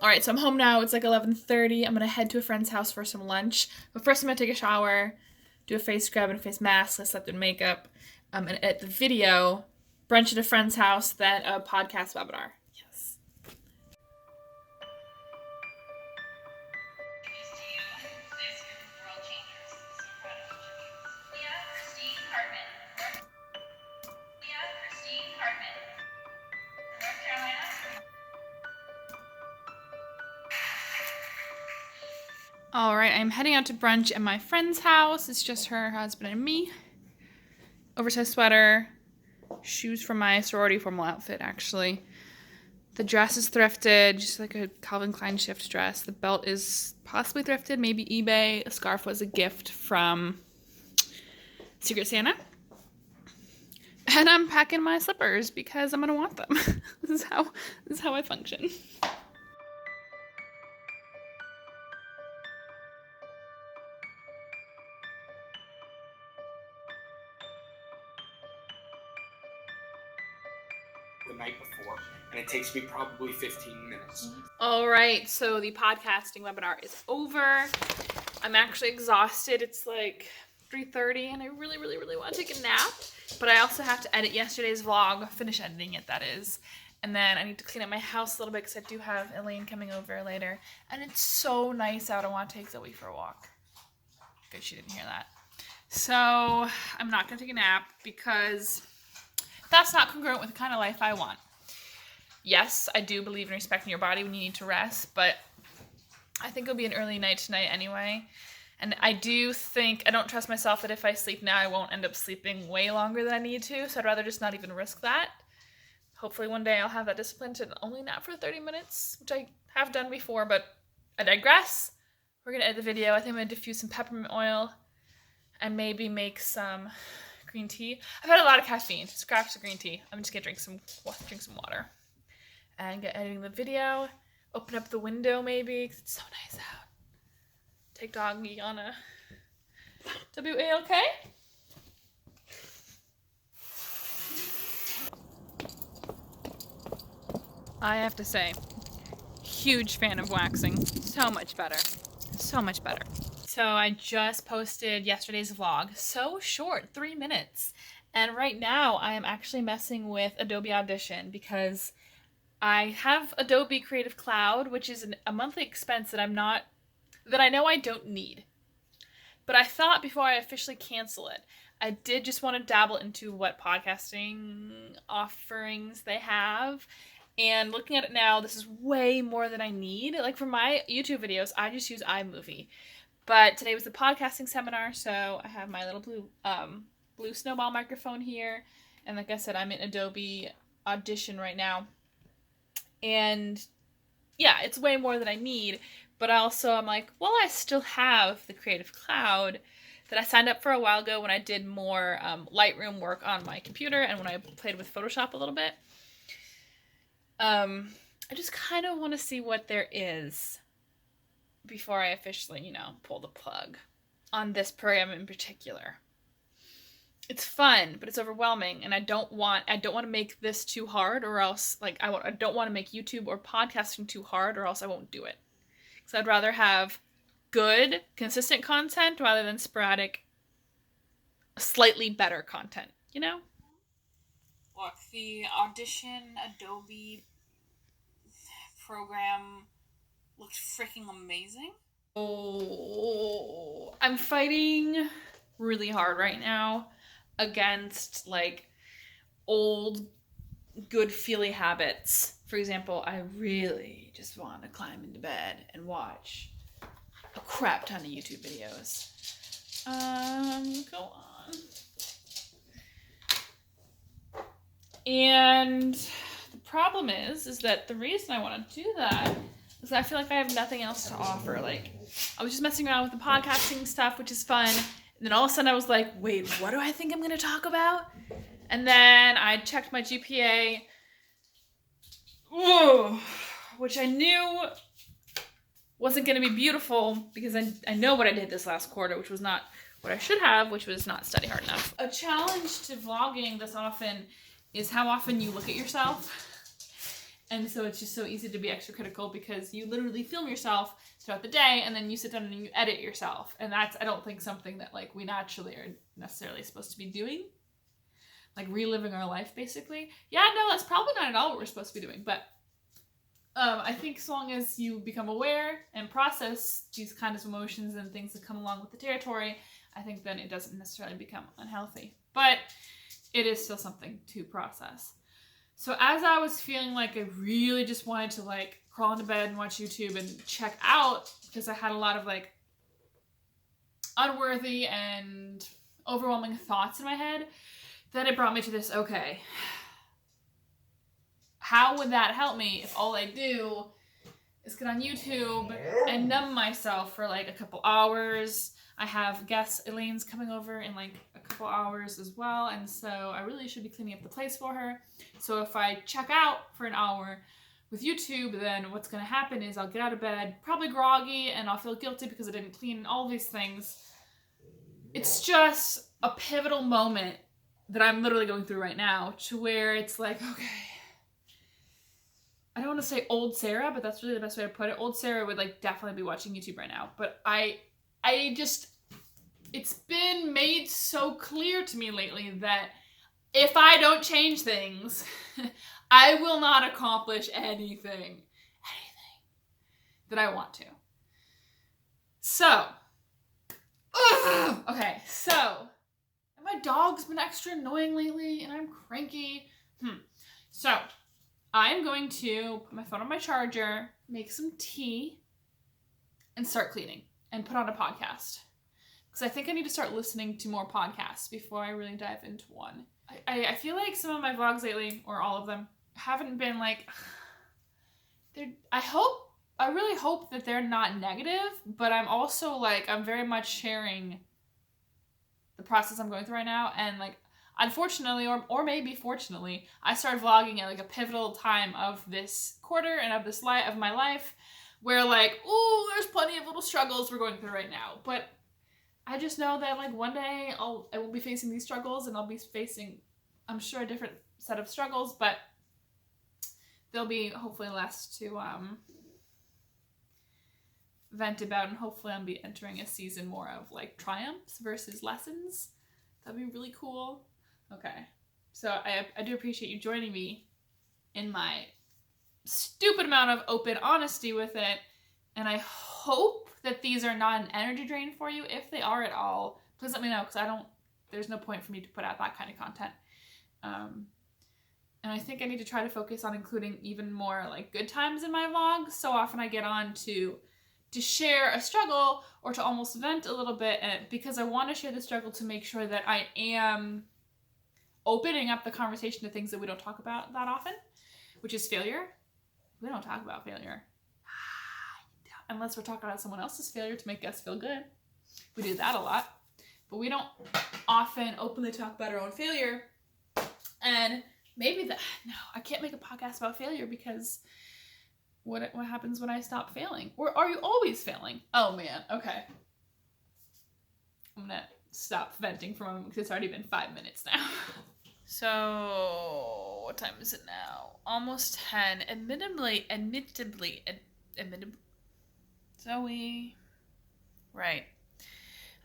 All right, so I'm home now. It's like 11:30. I'm gonna head to a friend's house for some lunch. But first I'm gonna take a shower, do a face scrub and a face mask. I slept in makeup, and edit the video, brunch at a friend's house, then a podcast webinar. Yes. All right, I'm heading out to brunch at my friend's house. It's just her husband and me. Oversized sweater, shoes from my sorority formal outfit, actually. The dress is thrifted, just like a Calvin Klein shift dress. The belt is possibly thrifted, maybe eBay. A scarf was a gift from Secret Santa. And I'm packing my slippers because I'm gonna want them. This is how I function. The night before, and it takes me probably 15 minutes. All right, so the podcasting webinar is over. I'm actually exhausted. It's like 3:30 and I really want to take a nap, but I also have to edit yesterday's vlog, finish editing it, that is. And then I need to clean up my house a little bit because I do have Elaine coming over later. And it's so nice out. I want to take Zoe for a walk. Good, she didn't hear that. So I'm not going to take a nap because that's not congruent with the kind of life I want. Yes, I do believe in respecting your body when you need to rest, but I think it'll be an early night tonight anyway. And I do think, I don't trust myself that if I sleep now, I won't end up sleeping way longer than I need to, so I'd rather just not even risk that. Hopefully one day I'll have that discipline to only nap for 30 minutes, which I have done before, but I digress. We're going to edit the video. I think I'm going to diffuse some peppermint oil and maybe make some green tea. I've had a lot of caffeine, scraps of green tea. I'm just gonna drink some water and get editing the video. Open up the window maybe, because it's so nice out. Take doggy on a WALK. I have to say, huge fan of waxing. So much better. So much better. So I just posted yesterday's vlog. So short, 3 minutes. And right now I am actually messing with Adobe Audition because I have Adobe Creative Cloud, which is a monthly expense that I know I don't need. But I thought before I officially cancel it, I did just want to dabble into what podcasting offerings they have. And looking at it now, this is way more than I need. Like for my YouTube videos, I just use iMovie. But today was the podcasting seminar, so I have my little blue snowball microphone here. And like I said, I'm in Adobe Audition right now. And yeah, it's way more than I need. But also I'm like, well, I still have the Creative Cloud that I signed up for a while ago when I did more Lightroom work on my computer and when I played with Photoshop a little bit. I just kind of want to see what there is before I officially, pull the plug on this program in particular. It's fun, but it's overwhelming, and I don't want to make this too hard, or else, I don't want to make YouTube or podcasting too hard, or else I won't do it. So I'd rather have good, consistent content rather than sporadic, slightly better content, Look, the Audition Adobe program looks freaking amazing. Oh, I'm fighting really hard right now against old good feely habits. For example, I really just want to climb into bed and watch a crap ton of YouTube videos. Go on. And the problem is that the reason I want to do that is that I feel like I have nothing else to offer. I was just messing around with the podcasting stuff, which is fun. And then all of a sudden I was like, wait, what do I think I'm going to talk about? And then I checked my GPA, which I knew wasn't going to be beautiful because I know what I did this last quarter, which was not what I should have, which was not study hard enough. A challenge to vlogging this often is how often you look at yourself. And so it's just so easy to be extra critical because you literally film yourself throughout the day and then you sit down and you edit yourself. And that's, I don't think, something that like we naturally are necessarily supposed to be doing. Like reliving our life, basically. Yeah, no, that's probably not at all what we're supposed to be doing. But I think as long as you become aware and process these kinds of emotions and things that come along with the territory, I think then it doesn't necessarily become unhealthy. But it is still something to process. So as I was feeling like I really just wanted to like crawl into bed and watch YouTube and check out, because I had a lot of like unworthy and overwhelming thoughts in my head, then it brought me to this, okay, how would that help me if all I do is get on YouTube and numb myself for like a couple hours? I have guest Elaine's coming over in like a couple hours as well, and so I really should be cleaning up the place for her. So if I check out for an hour with YouTube, then what's going to happen is I'll get out of bed probably groggy and I'll feel guilty because I didn't clean all these things. It's just a pivotal moment that I'm literally going through right now, to where it's like, okay, I don't want to say old Sarah, but that's really the best way to put it. Old Sarah would like definitely be watching YouTube right now, but I just, it's been made so clear to me lately that if I don't change things, I will not accomplish anything that I want to. So, okay, so my dog's been extra annoying lately and I'm cranky. So I'm going to put my phone on my charger, make some tea, and start cleaning and put on a podcast. Because I think I need to start listening to more podcasts before I really dive into one. I feel like some of my vlogs lately, or all of them, haven't been like, I really hope that they're not negative, but I'm also like, I'm very much sharing the process I'm going through right now, and like, unfortunately, or maybe fortunately, I started vlogging at like a pivotal time of this quarter and of this of my life, where like, ooh, there's plenty of little struggles we're going through right now. But I just know that like one day I will be facing these struggles, and I'll be facing, I'm sure, a different set of struggles, but there'll be hopefully less to vent about, and hopefully I'll be entering a season more of like triumphs versus lessons. That'd be really cool. Okay, so I do appreciate you joining me in my stupid amount of open honesty with it, and I hope that these are not an energy drain for you. If they are at all, please let me know, because there's no point for me to put out that kind of content. And I think I need to try to focus on including even more like good times in my vlogs. So often I get on to share a struggle or to almost vent a little bit, because I want to share the struggle to make sure that I am opening up the conversation to things that we don't talk about that often, which is failure. We don't talk about failure unless we're talking about someone else's failure to make us feel good. We do that a lot, but we don't often openly talk about our own failure. And maybe I can't make a podcast about failure, because what happens when I stop failing? Or are you always failing? Oh man, okay. I'm gonna stop venting for a moment, because it's already been 5 minutes now. So, what time is it now? Almost 10. Admittedly. Zoe. Right.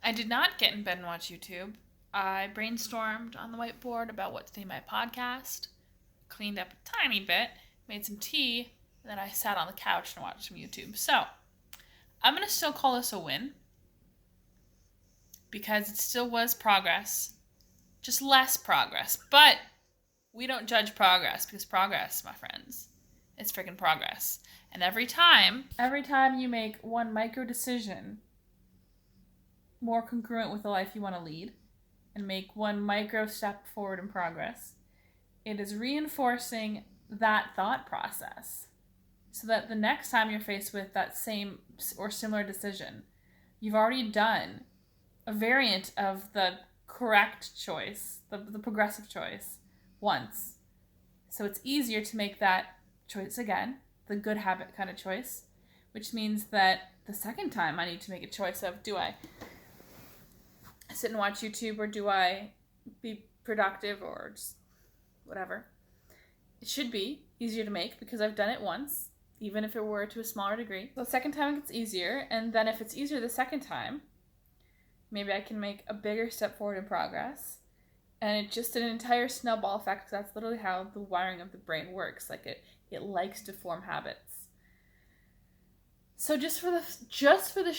I did not get in bed and watch YouTube. I brainstormed on the whiteboard about what to name my podcast, cleaned up a tiny bit, made some tea, and then I sat on the couch and watched some YouTube. So, I'm going to still call this a win, because it still was progress, just less progress. But we don't judge progress, because progress, my friends, is freaking progress. And every time you make one micro decision more congruent with the life you want to lead, and make one micro step forward in progress, it is reinforcing that thought process, so that the next time you're faced with that same or similar decision, you've already done a variant of the correct choice, the progressive choice, once. So it's easier to make that choice again, the good habit kind of choice, which means that the second time I need to make a choice of, do I sit and watch YouTube, or do I be productive, or just whatever? it should be easier to make because I've done it once, even if it were to a smaller degree. The second time it gets easier, and then if it's easier the second time, maybe I can make a bigger step forward in progress. And it's just an entire snowball effect, because that's literally how the wiring of the brain works. Like it likes to form habits. So just for the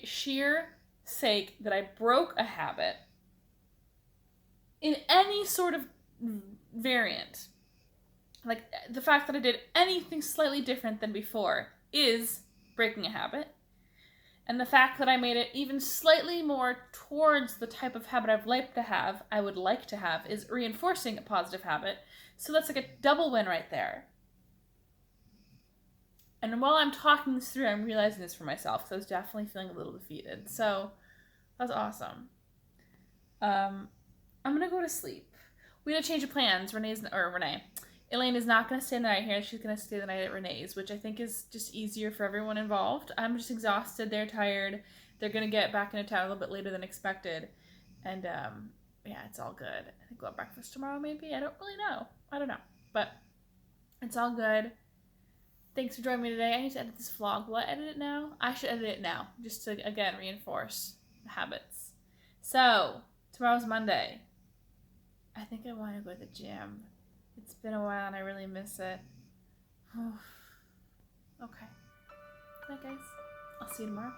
sheer sake that I broke a habit in any sort of variant, like the fact that I did anything slightly different than before is breaking a habit. And the fact that I made it even slightly more towards the type of habit I would like to have, is reinforcing a positive habit. So that's like a double win right there. And while I'm talking this through, I'm realizing this for myself, because I was definitely feeling a little defeated. So that's awesome. I'm gonna go to sleep. We had to change of plans. Elaine is not going to stay the night here. She's going to stay the night at Renee's, which I think is just easier for everyone involved. I'm just exhausted. They're tired. They're going to get back into town a little bit later than expected. And, yeah, it's all good. I think we'll have breakfast tomorrow, maybe. I don't really know. I don't know. But it's all good. Thanks for joining me today. I need to edit this vlog. Will I edit it now? I should edit it now, just to, again, reinforce the habits. So, tomorrow's Monday. I think I want to go to the gym. It's been a while and I really miss it. Okay. Good night, guys. I'll see you tomorrow.